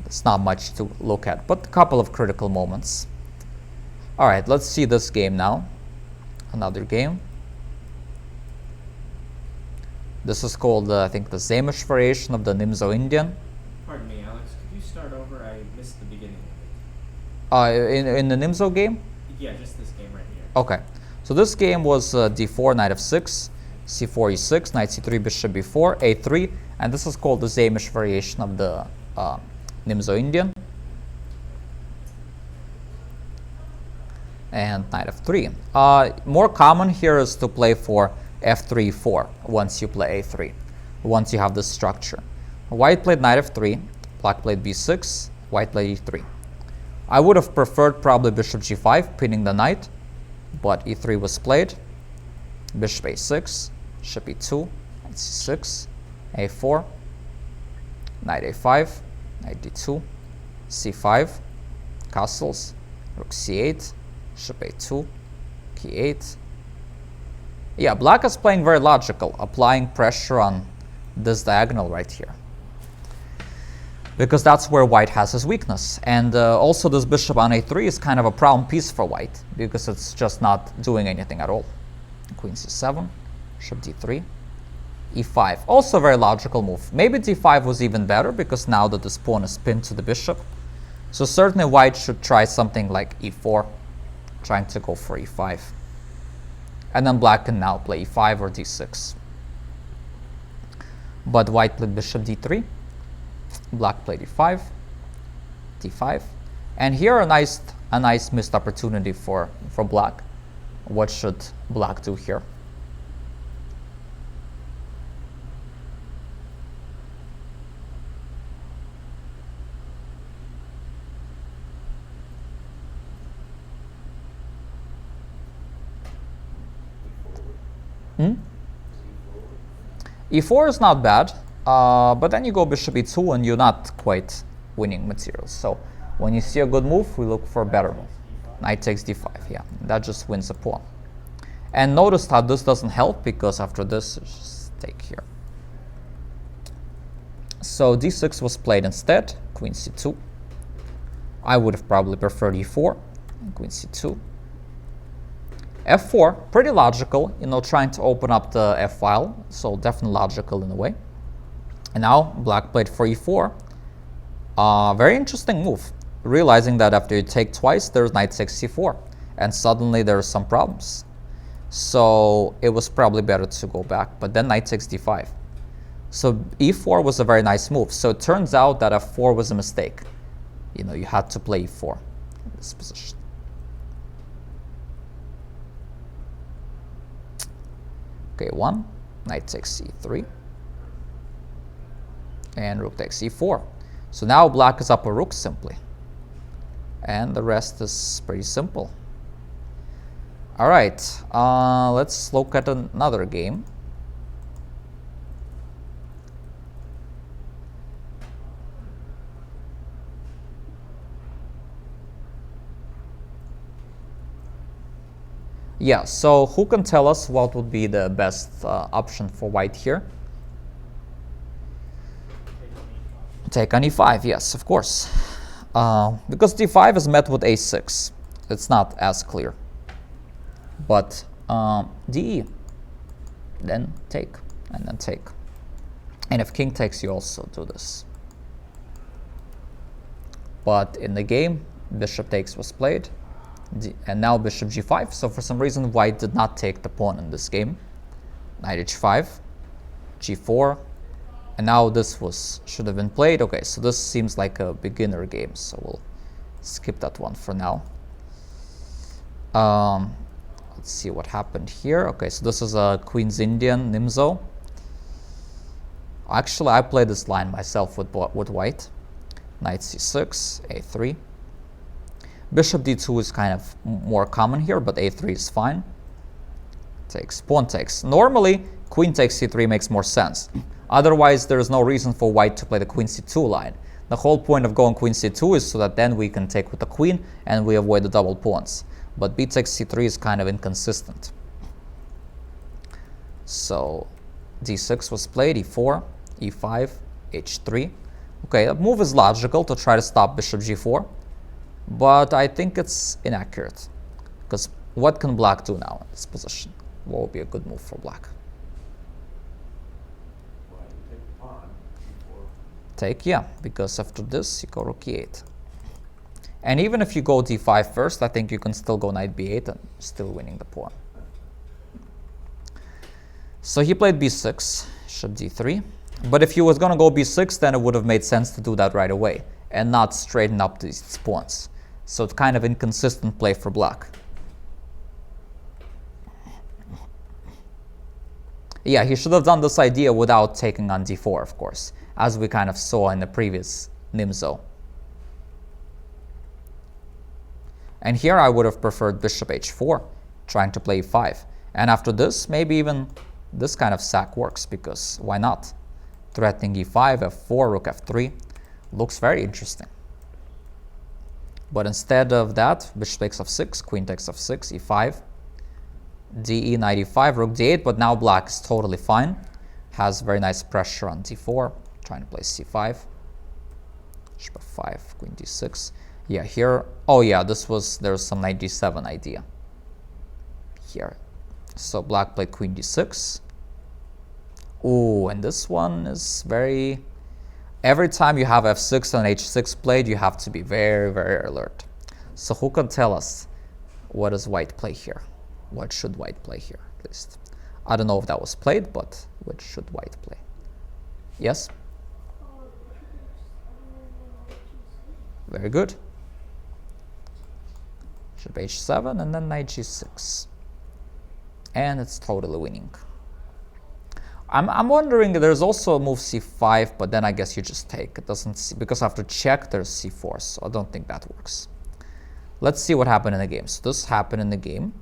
It's not much to look at, but a couple of critical moments. All right, let's see this game now. Another game. This is called, I think, the Saemisch variation of the Nimzo-Indian. Pardon me, Alex. Could you start over? I missed the beginning of it. In the Nimzo game? Yeah, just this game right here. Okay. So this game was d4, knight f6, c4, e6, knight c3, bishop b4, a3, and this is called the Saemisch variation of the Nimzo-Indian. And knight f3. More common here is to play for f3, 4 once you play a3, once you have this structure. White played knight f3, black played b6, white played e3. I would have preferred probably bishop g5, pinning the knight, but e3 was played. Bishop a6, bishop e2, knight c6, a4, knight a5, knight d2, c5, castles, rook c8, bishop a2, k8. Yeah, black is playing very logical, applying pressure on this diagonal right here, because that's where white has his weakness. And also this bishop on a3 is kind of a problem piece for white, because it's just not doing anything at all. queen c7, bishop d3, e5. Also a very logical move. Maybe d5 was even better because now that this pawn is pinned to the bishop. So certainly white should try something like e4, trying to go for e5. And then black can now play e5 or d6. But white played bishop d3, black played e5, d5. And here a nice missed opportunity for black. What should black do here? E4 is not bad, but then you go bishop e2 and you're not quite winning materials. So when you see a good move, we look for a better move. Knight takes d5, yeah, that just wins a pawn. And notice how this doesn't help because after this, just take here. So d6 was played instead, queen c2. I would have probably preferred e4, queen c2. f4, pretty logical, you know, trying to open up the f-file, so definitely logical in a way. And now black played for e4. Very interesting move, realizing that after you take twice, there's knight takes c4, and suddenly there are some problems. So it was probably better to go back, but then knight takes d5. So e4 was a very nice move. So it turns out that f4 was a mistake. You know, you had to play e4 in this position. Okay, 1, knight takes c3, and rook takes e4. So now black is up a rook simply, and the rest is pretty simple. All right, let's look at another game. Yeah, so who can tell us what would be the best option for white here? Take on e5, yes, of course. Because d5 is met with a6. It's not as clear. But de, then take, and then take. And if king takes, you also do this. But in the game, bishop takes was played. And now bishop g5. So for some reason, white did not take the pawn in this game. Knight h5, g4, and now this should have been played. Okay, so this seems like a beginner game, so we'll skip that one for now. Let's see what happened here. Okay, so this is a Queen's Indian Nimzo. Actually, I played this line myself with white. Knight c6, a3. Bishop d2 is kind of more common here, but a3 is fine. Takes, pawn takes. Normally, queen takes c3 makes more sense. Otherwise, there is no reason for white to play the queen c2 line. The whole point of going queen c2 is so that then we can take with the queen and we avoid the double pawns. But b takes c3 is kind of inconsistent. So d6 was played, e4, e5, h3. Okay, that move is logical to try to stop bishop g4. But I think it's inaccurate, because what can black do now in this position? What would be a good move for black? Well, you take the pawn, e4. Take, yeah, because after this you go rook e8. And even if you go d5 first, I think you can still go knight b8 and still winning the pawn. So he played b6, bishop d3. But if he was going to go b6, then it would have made sense to do that right away and not straighten up these pawns. So it's kind of inconsistent play for black. Yeah, he should have done this idea without taking on d4, of course, as we kind of saw in the previous Nimzo. And here I would have preferred bishop h4, trying to play e5. And after this, maybe even this kind of sack works, because why not? Threatening e5, f4, rook f3 looks very interesting. But instead of that, bishop takes f6, queen takes f6, e5, de, knight e5, rook d8, but now black is totally fine. Has very nice pressure on d4, trying to play c5, bishop f5, queen d6. Yeah, here, oh yeah, there's some knight d7 idea. Here, So black played queen d6. Ooh, and this one is very... Every time you have f6 and h6 played, you have to be very, very alert. So who can tell us what does white play here? What should white play here, at least? I don't know if that was played, but what should white play? Yes? Very good. Bishop h7 and then knight g6. And it's totally winning. I'm wondering, there's also a move c5, but then I guess you just take. It doesn't see, because after check there's c4, so I don't think that works. Let's see what happened in the game. So this happened in the game.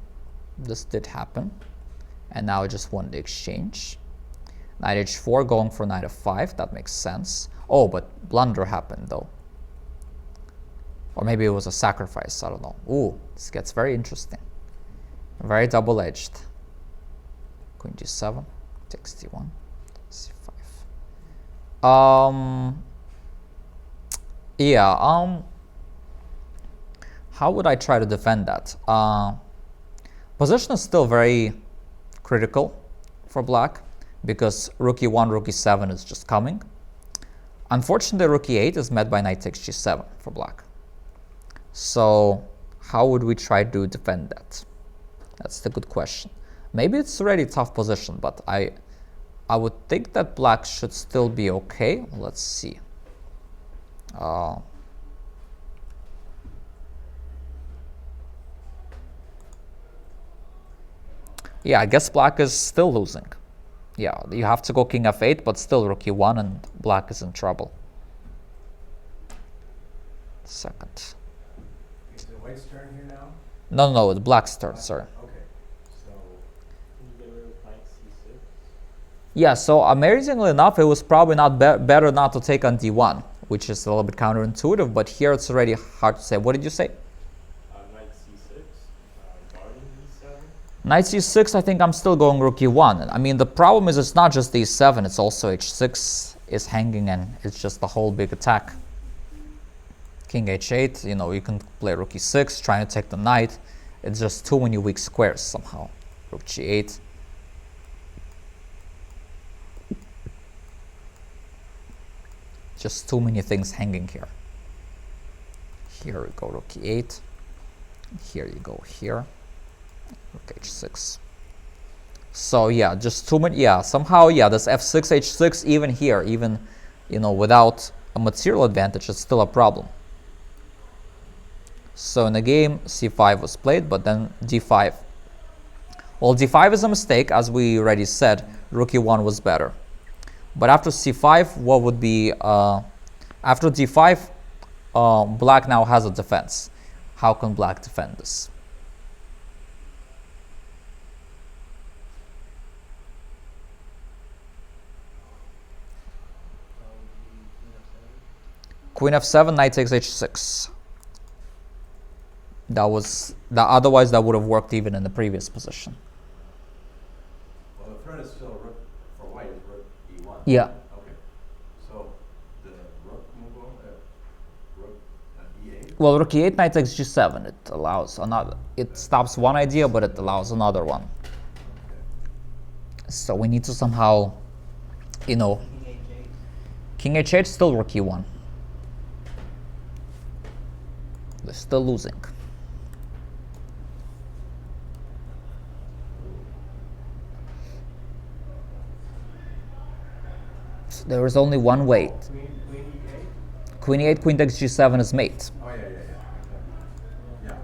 This did happen. And now I just won the exchange. Knight h4 going for knight f5. That makes sense. Oh, but blunder happened though. Or maybe it was a sacrifice. I don't know. Ooh, this gets very interesting. Very double-edged. Queen g7. Takes d1. c5. How would I try to defend that? Position is still very critical for black because rook e1, rook e7 is just coming. Unfortunately, rook e8 is met by knight takes g7 for black. So how would we try to defend that? That's the good question. Maybe it's already a tough position, but I would think that black should still be okay. Let's see. Yeah, I guess black is still losing. Yeah, you have to go king f8, but still rook e1 and black is in trouble. Second. Is it white's turn here now? No, it's black's turn, sorry. Okay. So Can you get rid of knight c6? Yeah, so amazingly enough, it was probably not better not to take on d1, which is a little bit counterintuitive, but here it's already hard to say. What did you say? Knight c6, guarding e7. Knight c6, I think I'm still going rook e1. I mean, the problem is it's not just e7, it's also h6 is hanging and it's just the whole big attack. King h8, you know, you can play rook e6, trying to take the knight. It's just too many weak squares somehow. Rook g8. Just too many things hanging here. Here we go, rook e8. Here you go, here. Rook h6. So yeah, just too many. Yeah, somehow, yeah, this f6, h6, even here, even, you know, without a material advantage, it's still a problem. So in the game, c5 was played, but then d5. Well, d5 is a mistake, as we already said. Rook e1 was better. But after c5, what would be... after d5, black now has a defense. How can black defend this? Queen f7, knight takes h6. Otherwise that would have worked even in the previous position. well, the threat is still rook for white is rook e1. Yeah. Okay. So the rook move on, rook e8. Well, rook e8, knight takes g7. It allows another. It stops one idea, but it allows another one. So we need to somehow, you know, king h8, still rook e1. They're still losing. So there is only one way. Queen e8. Queen e8, queen takes g7 is mate. Oh yeah. Yeah.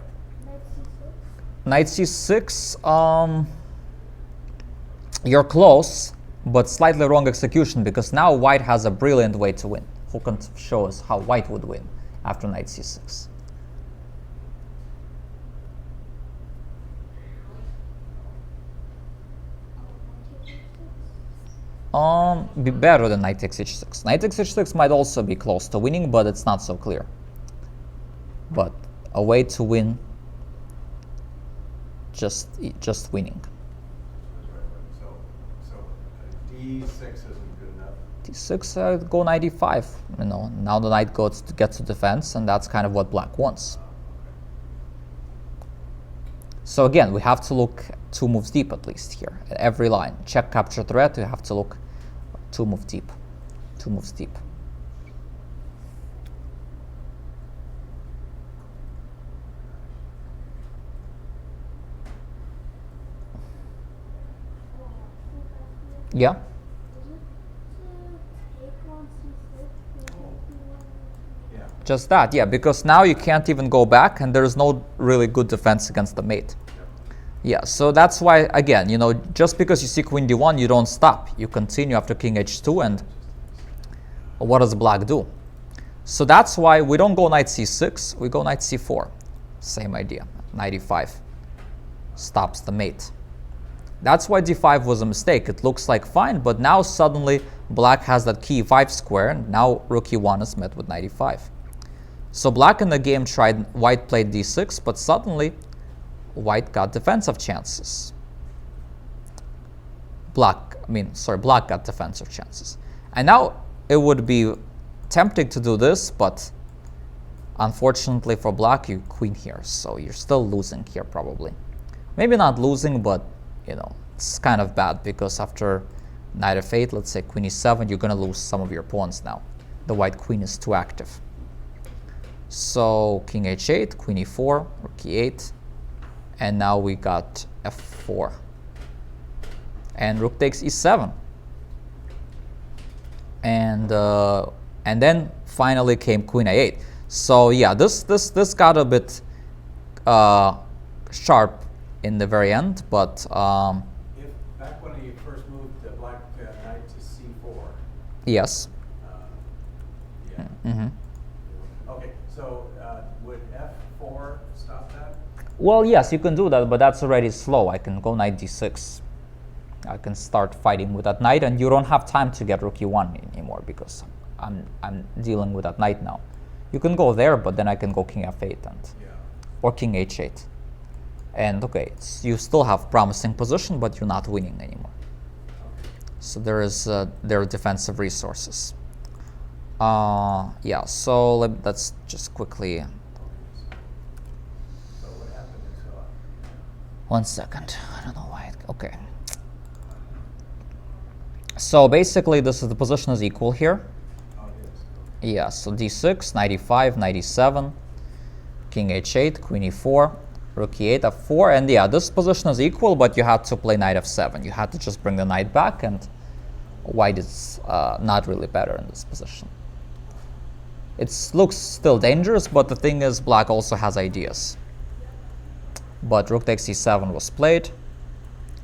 Knight c6. Knight c6, you're close, but slightly wrong execution, because now white has a brilliant way to win. Who can show us how white would win after knight c6? Be better than knight takes h6. Knight takes h6 might also be close to winning, but it's not so clear. But a way to win, just winning. So d6 isn't good enough. d6, go knight e5. You know, now the knight gets to defense, and that's kind of what black wants. So again, we have to look 2 moves deep at least here. At every line, check capture threat, you have to look 2 moves deep. 2 moves deep. Yeah. Yeah. Just that, yeah, because now you can't even go back and there is no really good defense against the mate. Yeah, so that's why, again, you know, just because you see queen d1, you don't stop. You continue after king h2, and what does black do? So that's why we don't go knight c6, we go knight c4. Same idea, knight e5 stops the mate. That's why d5 was a mistake. It looks like fine, but now suddenly black has that key e5 square, and now rook e1 is met with knight e5. So black in the game tried, white played d6, but suddenly white got defensive chances. Black got defensive chances. And now it would be tempting to do this, but unfortunately for black, you queen here, so you're still losing here probably. Maybe not losing, but you know, it's kind of bad because after knight f8, let's say queen e7, you're going to lose some of your pawns now. The white queen is too active. So king h8, queen e4, rook e8, and now we got f4. And rook takes e7. And then finally came queen a8. So yeah, this got a bit sharp in the very end, but If back when he first moved the black knight to c4. yes. Yeah. Mm-hmm. Okay, so would f4 stop that? Well, yes, you can do that, but that's already slow. I can go knight d6. I can start fighting with that knight, and you don't have time to get rook e1 anymore because I'm dealing with that knight now. You can go there, but then I can go king f8 and or king h8. And okay, you still have promising position, but you're not winning anymore. So there are defensive resources. Yeah, so let's just quickly. So what happened is, 1 second. I don't know why. Okay. So basically, the position is equal here. oh, it is. Yeah. So d6, knight e5, knight e7, king h8, queen e4, rook e8, f4, and yeah, this position is equal, but you had to play knight f7. You had to just bring the knight back, and white is not really better in this position. It looks still dangerous, but the thing is, black also has ideas. But rook takes e7 was played,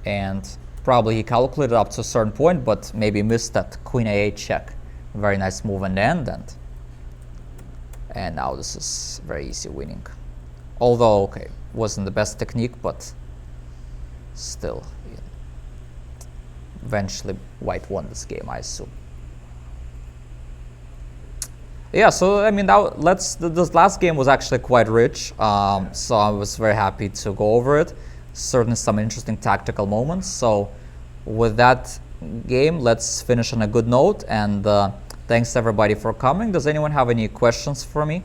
and probably he calculated up to a certain point, but maybe missed that queen a8 check. Very nice move in the end, and now this is very easy winning. Although, okay, wasn't the best technique, but still, yeah. Eventually white won this game, I assume. Yeah, so I mean, this last game was actually quite rich, so I was very happy to go over it. Certainly some interesting tactical moments. So with that game, let's finish on a good note, and thanks everybody for coming. Does anyone have any questions for me?